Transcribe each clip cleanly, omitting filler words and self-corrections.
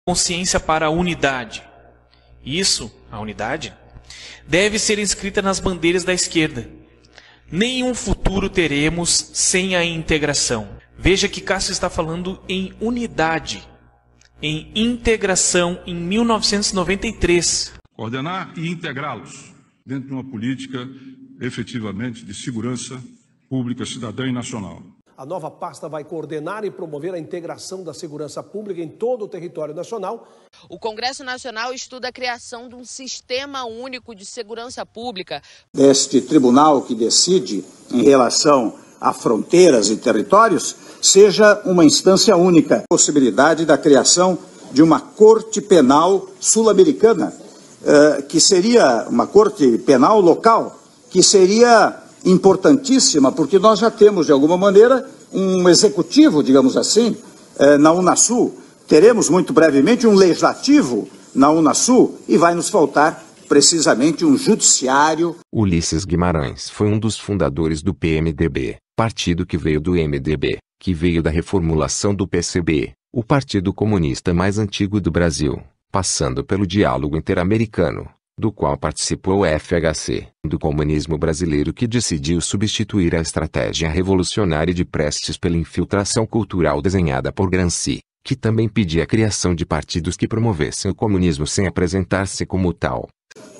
consciência para a unidade. Isso, a unidade, deve ser inscrita nas bandeiras da esquerda. Nenhum futuro teremos sem a integração. Veja que Castro está falando em unidade, em integração em 1993. Coordenar e integrá-los dentro de uma política efetivamente de segurança pública, cidadã e nacional. A nova pasta vai coordenar e promover a integração da segurança pública em todo o território nacional. O Congresso Nacional estuda a criação de um sistema único de segurança pública. Este tribunal que decide em relação a fronteiras e territórios seja uma instância única. A possibilidade da criação de uma corte penal sul-americana, que seria uma corte penal local, que seria importantíssima, porque nós já temos, de alguma maneira, um executivo, digamos assim, na Unasul. Teremos, muito brevemente, um legislativo na Unasul e vai nos faltar, precisamente, um judiciário. Ulisses Guimarães foi um dos fundadores do PMDB, partido que veio do MDB, que veio da reformulação do PCB, o partido comunista mais antigo do Brasil, passando pelo Diálogo Interamericano, do qual participou o FHC, do comunismo brasileiro que decidiu substituir a estratégia revolucionária de Prestes pela infiltração cultural desenhada por Gramsci, que também pedia a criação de partidos que promovessem o comunismo sem apresentar-se como tal.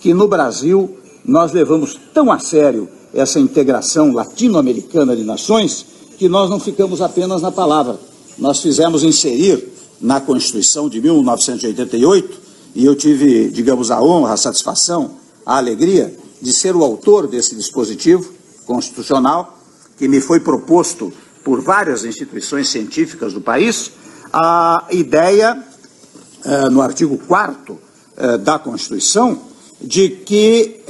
Que no Brasil nós levamos tão a sério essa integração latino-americana de nações que nós não ficamos apenas na palavra. Nós fizemos inserir na Constituição de 1988, e eu tive, digamos, a honra, a satisfação, a alegria de ser o autor desse dispositivo constitucional, que me foi proposto por várias instituições científicas do país, a ideia, no artigo 4º da Constituição, de que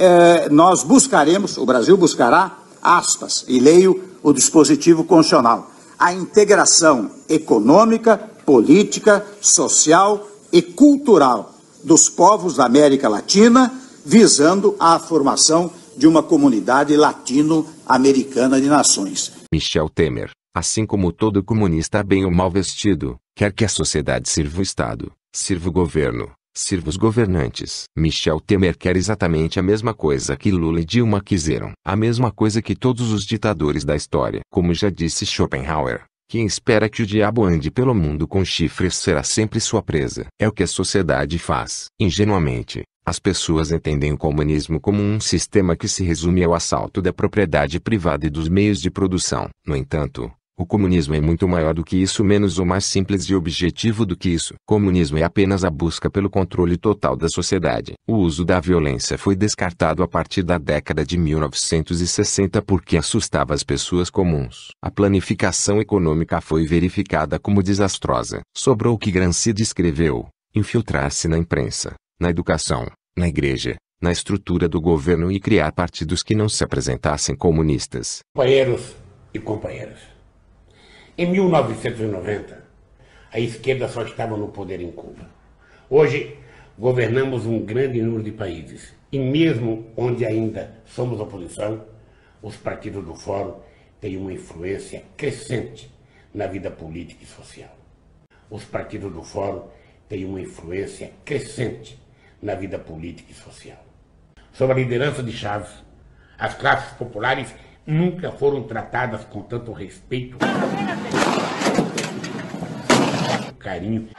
nós buscaremos, o Brasil buscará, aspas, e leio o dispositivo constitucional, a integração econômica, política, social e cultural dos povos da América Latina, visando a formação de uma comunidade latino-americana de nações. Michel Temer, assim como todo comunista bem ou mal vestido, quer que a sociedade sirva o Estado, sirva o governo, sirva os governantes. Michel Temer quer exatamente a mesma coisa que Lula e Dilma quiseram, a mesma coisa que todos os ditadores da história. Como já disse Schopenhauer, quem espera que o diabo ande pelo mundo com chifres será sempre sua presa. É o que a sociedade faz. Ingenuamente, as pessoas entendem o comunismo como um sistema que se resume ao assalto da propriedade privada e dos meios de produção. No entanto, o comunismo é muito maior do que isso, menos ou mais simples e objetivo do que isso. Comunismo é apenas a busca pelo controle total da sociedade. O uso da violência foi descartado a partir da década de 1960 porque assustava as pessoas comuns. A planificação econômica foi verificada como desastrosa. Sobrou o que Gramsci descreveu: infiltrar-se na imprensa, na educação, na igreja, na estrutura do governo e criar partidos que não se apresentassem comunistas. Companheiros e companheiras, em 1990, a esquerda só estava no poder em Cuba. Hoje, governamos um grande número de países. E mesmo onde ainda somos oposição, os partidos do Fórum têm uma influência crescente na vida política e social. Os partidos do Fórum têm uma influência crescente na vida política e social. Sob a liderança de Chávez, as classes populares nunca foram tratadas com tanto respeito, carinho.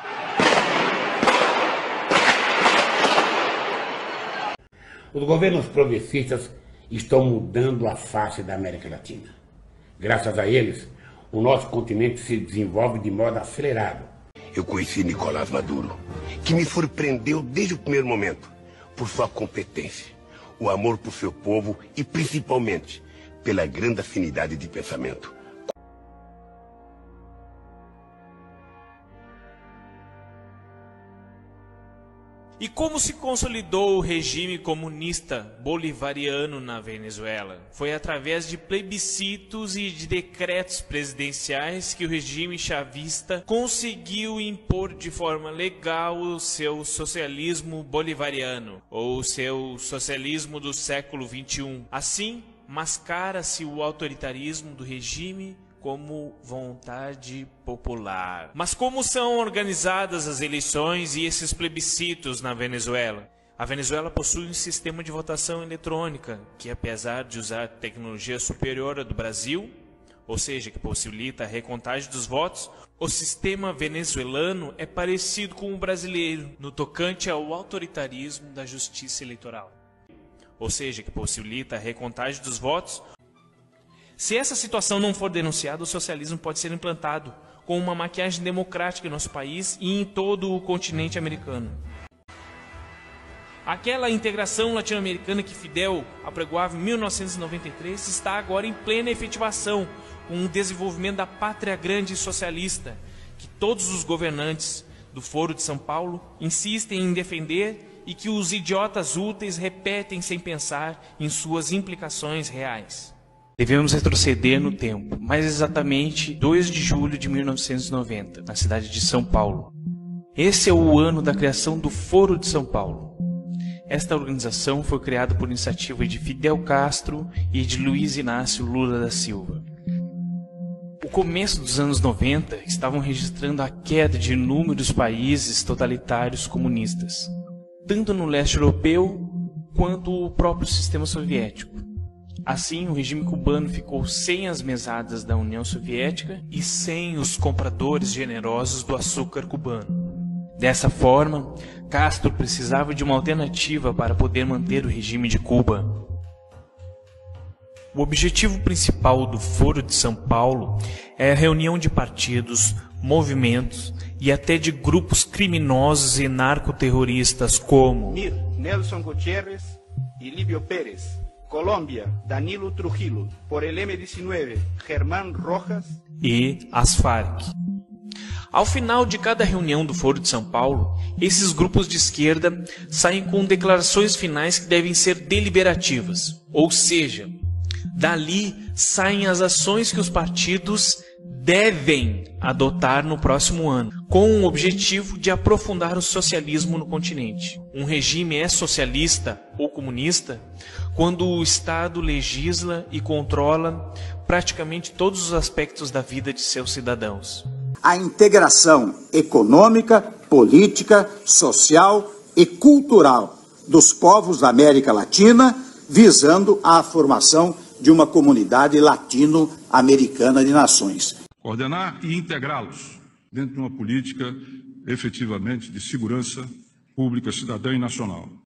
Os governos progressistas estão mudando a face da América Latina. Graças a eles, o nosso continente se desenvolve de modo acelerado. Eu conheci Nicolás Maduro, que me surpreendeu desde o primeiro momento por sua competência, o amor por seu povo e, principalmente, pela grande afinidade de pensamento. E como se consolidou o regime comunista bolivariano na Venezuela? Foi através de plebiscitos e de decretos presidenciais que o regime chavista conseguiu impor de forma legal o seu socialismo bolivariano, ou o seu socialismo do século XXI. Assim, mascara-se o autoritarismo do regime como vontade popular. Mas como são organizadas as eleições e esses plebiscitos na Venezuela? A Venezuela possui um sistema de votação eletrônica que, apesar de usar tecnologia superior à do Brasil, ou seja, que possibilita a recontagem dos votos, o sistema venezuelano é parecido com o brasileiro no tocante ao autoritarismo da justiça eleitoral. Ou seja, que possibilita a recontagem dos votos. Se essa situação não for denunciada, o socialismo pode ser implantado com uma maquiagem democrática em nosso país e em todo o continente americano. Aquela integração latino-americana que Fidel apregoava em 1993 está agora em plena efetivação, com o desenvolvimento da pátria grande e socialista, que todos os governantes do Foro de São Paulo insistem em defender e que os idiotas úteis repetem sem pensar em suas implicações reais. Devemos retroceder no tempo, mais exatamente 2 de julho de 1990, na cidade de São Paulo. Esse é o ano da criação do Foro de São Paulo. Esta organização foi criada por iniciativa de Fidel Castro e de Luiz Inácio Lula da Silva. O começo dos anos 90 estavam registrando a queda de inúmeros países totalitários comunistas, tanto no leste europeu quanto o próprio sistema soviético. Assim, o regime cubano ficou sem as mesadas da União Soviética e sem os compradores generosos do açúcar cubano. Dessa forma, Castro precisava de uma alternativa para poder manter o regime de Cuba. O objetivo principal do Foro de São Paulo é a reunião de partidos, movimentos e até de grupos criminosos e narcoterroristas como Mir, Nelson Gutiérrez e Líbio Pérez. Colômbia, Danilo Trujillo. Por el M-19, Germán Rojas e as Farc. Ao final de cada reunião do Foro de São Paulo, esses grupos de esquerda saem com declarações finais que devem ser deliberativas, ou seja, dali saem as ações que os partidos devem adotar no próximo ano, com o objetivo de aprofundar o socialismo no continente. Um regime é socialista ou comunista quando o Estado legisla e controla praticamente todos os aspectos da vida de seus cidadãos. A integração econômica, política, social e cultural dos povos da América Latina, visando a formação de uma comunidade latino-americana de nações. Coordenar e integrá-los dentro de uma política efetivamente de segurança pública, cidadã e nacional.